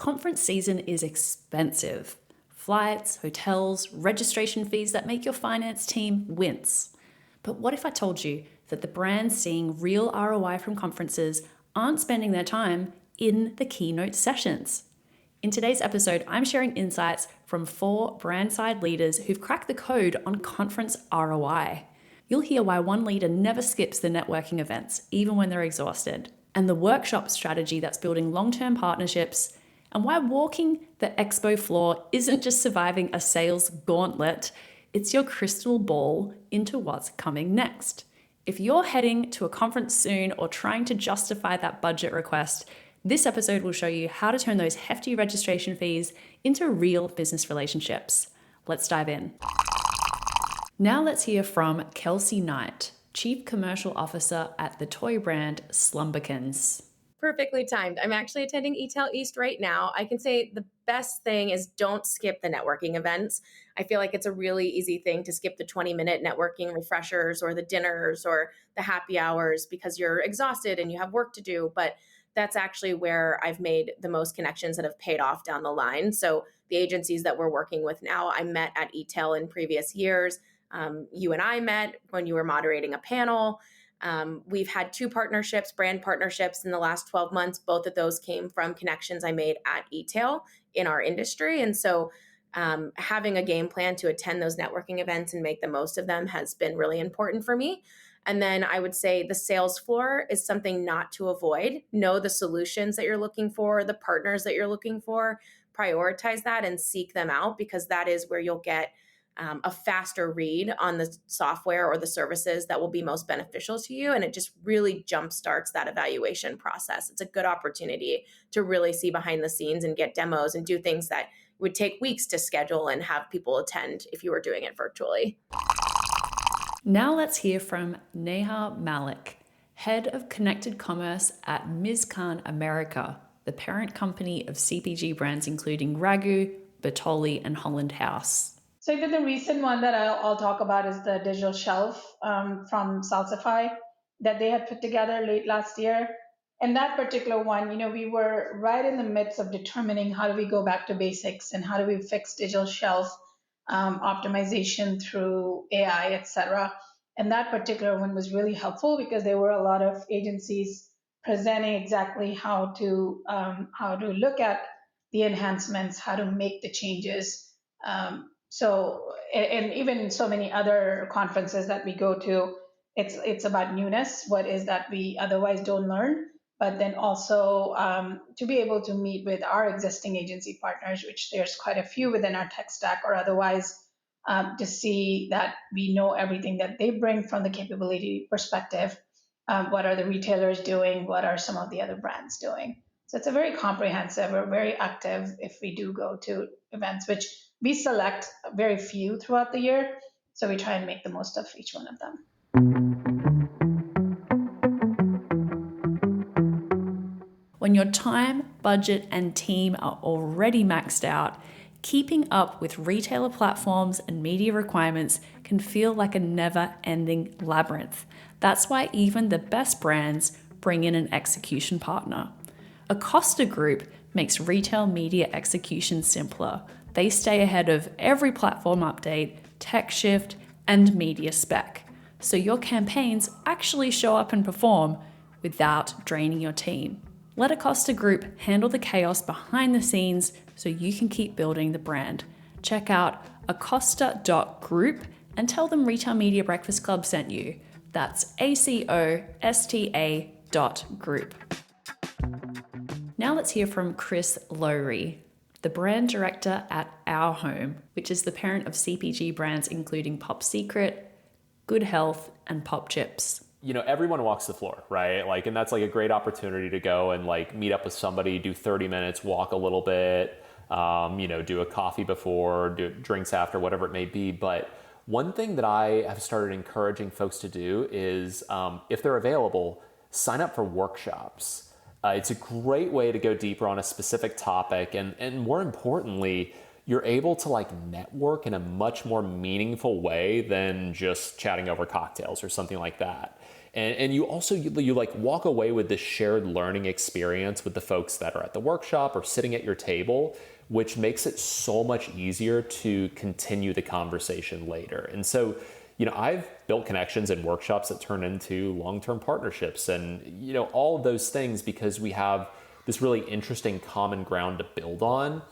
conference season is expensive. Flights, hotels, registration fees that make your finance team wince. But what if I told you that the brands seeing real ROI from conferences aren't spending their time in the keynote sessions? In today's episode, I'm sharing insights from 4 brand side leaders who've cracked the code on conference ROI. You'll hear why one leader never skips the networking events, even when they're exhausted, and the workshop strategy that's building long-term partnerships, and why walking the expo floor isn't just surviving a sales gauntlet, it's your crystal ball into what's coming next. If you're heading to a conference soon or trying to justify that budget request, this episode will show you how to turn those hefty registration fees into real business relationships. Let's dive in. Now let's hear from Kelsey Knight, Chief Commercial Officer at the toy brand Slumberkins. Perfectly timed. I'm actually attending ETEL East right now. I can say the best thing is don't skip the networking events. I feel like it's a really easy thing to skip the 20-minute networking refreshers or the dinners or the happy hours because you're exhausted and you have work to do. But that's actually where I've made the most connections that have paid off down the line. So the agencies that we're working with now, I met at ETEL in previous years. You and I met when you were moderating a panel. We've had 2 partnerships, brand partnerships in the last 12 months. Both of those came from connections I made at ETEL in our industry. And so having a game plan to attend those networking events and make the most of them has been really important for me. And then I would say the sales floor is something not to avoid. Know the solutions that you're looking for, the partners that you're looking for, prioritize that and seek them out because that is where you'll get a faster read on the software or the services that will be most beneficial to you. And it just really jumpstarts that evaluation process. It's a good opportunity to really see behind the scenes and get demos and do things that would take weeks to schedule and have people attend if you were doing it virtually. Now let's hear from Neha Malik, Head of Connected Commerce at Ms. Khan America, the parent company of CPG brands including Ragu, Bertolli, and Holland House. So the recent one that I'll talk about is the digital shelf from Salsify that they had put together late last year. And that particular one, we were right in the midst of determining how do we go back to basics and how do we fix digital shelf optimization through AI, etc. And that particular one was really helpful because there were a lot of agencies presenting exactly how to look at the enhancements, how to make the changes. So, and even so many other conferences that we go to, it's about newness. What is that we otherwise don't learn? But then also to be able to meet with our existing agency partners, which there's quite a few within our tech stack or otherwise, to see that we know everything that they bring from the capability perspective. What are the retailers doing? What are some of the other brands doing? So it's a very comprehensive, we're very active if we do go to events, which we select very few throughout the year. So we try and make the most of each one of them. When your time, budget, and team are already maxed out, keeping up with retailer platforms and media requirements can feel like a never-ending labyrinth. That's why even the best brands bring in an execution partner. Acosta Group makes retail media execution simpler. They stay ahead of every platform update, tech shift, and media spec, so your campaigns actually show up and perform without draining your team. Let Acosta Group handle the chaos behind the scenes so you can keep building the brand. Check out acosta.group and tell them Retail Media Breakfast Club sent you. That's ACOSTA.group. Now let's hear from Chris Lowry, the brand director at Our Home, which is the parent of CPG brands including Pop Secret, Good Health, and Pop Chips. Everyone walks the floor, right? And that's a great opportunity to go and meet up with somebody, do 30 minutes, walk a little bit, do a coffee before, do drinks after, whatever it may be. But one thing that I have started encouraging folks to do is, if they're available, sign up for workshops. It's a great way to go deeper on a specific topic. And more importantly, you're able to network in a much more meaningful way than just chatting over cocktails or something like that. And you also, you like walk away with this shared learning experience with the folks that are at the workshop or sitting at your table, which makes it so much easier to continue the conversation later. And so, I've built connections in workshops that turn into long-term partnerships and, all of those things because we have this really interesting common ground to build on.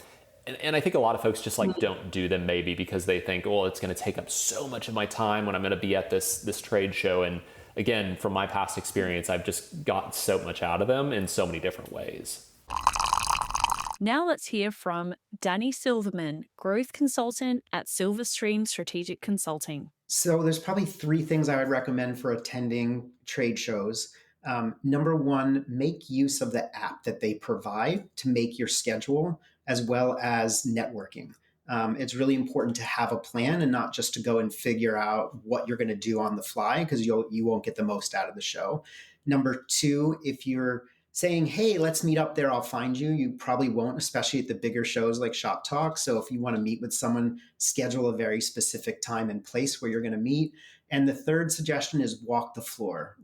And I think a lot of folks just like don't do them maybe because they think, well, it's going to take up so much of my time when I'm going to be at this trade show. And again, from my past experience, I've just gotten so much out of them in so many different ways. Now let's hear from Danny Silverman, growth consultant at Silverstream Strategic Consulting. So there's probably three things I would recommend for attending trade shows. Number one, make use of the app that they provide to make your schedule as well as networking. It's really important to have a plan and not just to go and figure out what you're going to do on the fly because you won't get the most out of the show. Number two, if you're saying, hey, let's meet up there, I'll find you, you probably won't, especially at the bigger shows like Shop Talk. So if you want to meet with someone, schedule a very specific time and place where you're going to meet. And the third suggestion is walk the floor.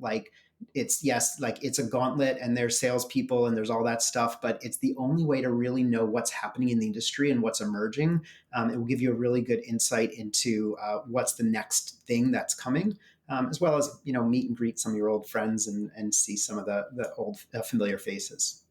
It's a gauntlet and there's salespeople and there's all that stuff, but it's the only way to really know what's happening in the industry and what's emerging. It will give you a really good insight into what's the next thing that's coming, as well as, meet and greet some of your old friends and see some of the old familiar faces.